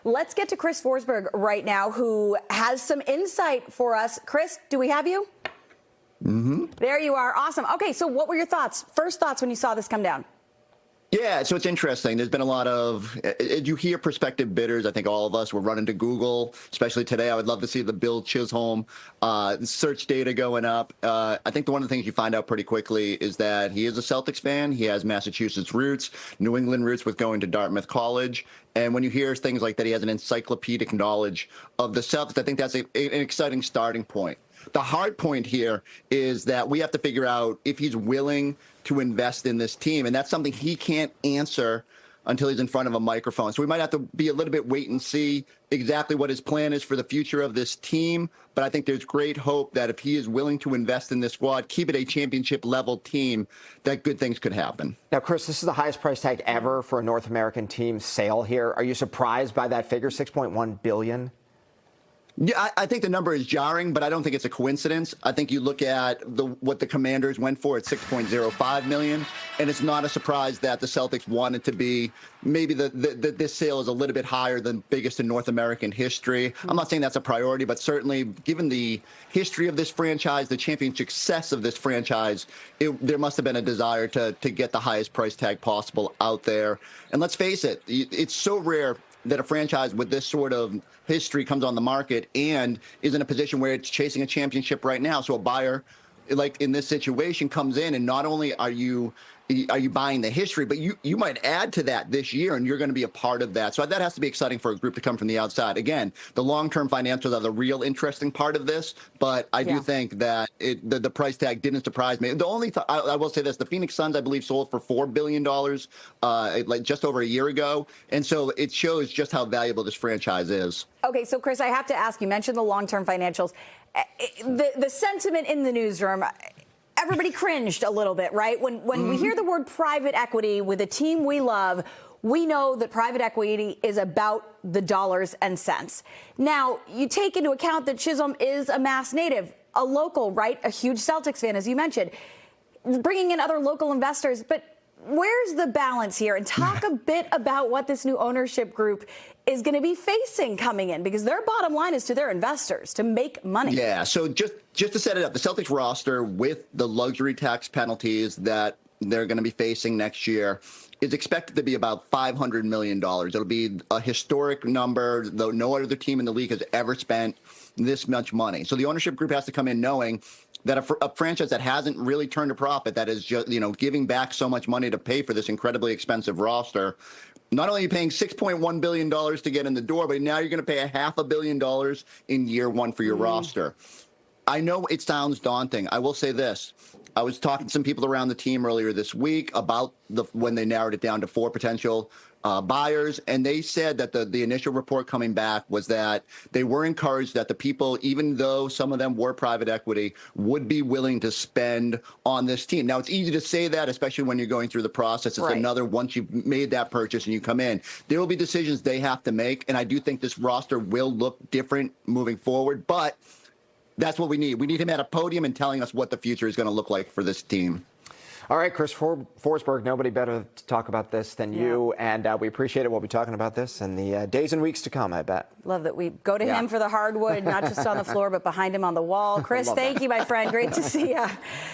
Let's get to Chris Forsberg right now, who has some insight for us. Chris, do we have you? Mm-hmm. There you are. Awesome. Okay, so what were your thoughts? First thoughts when you saw this come down? Yeah, so it's interesting. There's been a lot of, you hear prospective bidders. I think all of us were running to Google, especially today. I would love to see the Bill Chisholm search data going up. I think one of the things you find out pretty quickly is that he is a Celtics fan. He has Massachusetts roots, New England roots with going to Dartmouth College. And when you hear things like that, he has an encyclopedic knowledge of the Celtics. I think that's an exciting starting point. The hard point here is that we have to figure out if he's willing to invest in this team. And that's something he can't answer until he's in front of a microphone. So we might have to be a little bit wait and see exactly what his plan is for the future of this team. But I think there's great hope that if he is willing to invest in this squad, keep it a championship level team, that good things could happen. Now, Chris, this is the highest price tag ever for a North American team sale here. Are you surprised by that figure, $6.1 billion? Yeah, I think the number is jarring, but I don't think it's a coincidence. I think you look at what the Commanders went for at $6.05 million, and it's not a surprise that the Celtics wanted to be maybe this sale is a little bit higher than biggest in North American history. I'm not saying that's a priority, but certainly given the history of this franchise, the championship success of this franchise, there must have been a desire to get the highest price tag possible out there. And let's face it, it's so rare that a franchise with this sort of history comes on the market and is in a position where it's chasing a championship right now. So a buyer, like in this situation, comes in, and not only are you buying the history, but you might add to that this year, and you're going to be a part of that. So that has to be exciting for a group to come from the outside. Again, the long-term financials are the real interesting part of this, but I do think that the price tag didn't surprise me. The only I will say this: the Phoenix Suns, I believe, sold for $4 billion like just over a year ago, and so it shows just how valuable this franchise is. Okay, so Chris, I have to ask. You mentioned the long-term financials. The sentiment in the newsroom. Everybody cringed a little bit, right? When we hear the word private equity with a team we love, we know that private equity is about the dollars and cents. Now, you take into account that Chisholm is a Mass native, a local, right? A huge Celtics fan, as you mentioned, bringing in other local investors. But where's the balance here? And talk a bit about what this new ownership group is going to be facing coming in, because their bottom line is to their investors to make money. Yeah, so just to set it up, the Celtics roster with the luxury tax penalties that they're going to be facing next year is expected to be about $500 million. It'll be a historic number, though no other team in the league has ever spent this much money. So the ownership group has to come in knowing that a franchise that hasn't really turned a profit, that is just, giving back so much money to pay for this incredibly expensive roster. Not only are you paying $6.1 billion to get in the door, but now you're going to pay $500 million in year one for your roster. I know it sounds daunting. I will say this. I was talking to some people around the team earlier this week about when they narrowed it down to 4 potential buyers, and they said that the initial report coming back was that they were encouraged that the people, even though some of them were private equity, would be willing to spend on this team. Now, it's easy to say that, especially when you're going through the process. It's another, once you've made that purchase and you come in, there will be decisions they have to make, and I do think this roster will look different moving forward, but that's what we need. We need him at a podium and telling us what the future is going to look like for this team. All right, Chris Forsberg, nobody better to talk about this than you, and we appreciate it. We'll be talking about this in the days and weeks to come, I bet. Love that we go to him for the hardwood, not just on the floor, but behind him on the wall. Chris, thank you, my friend. Great to see you.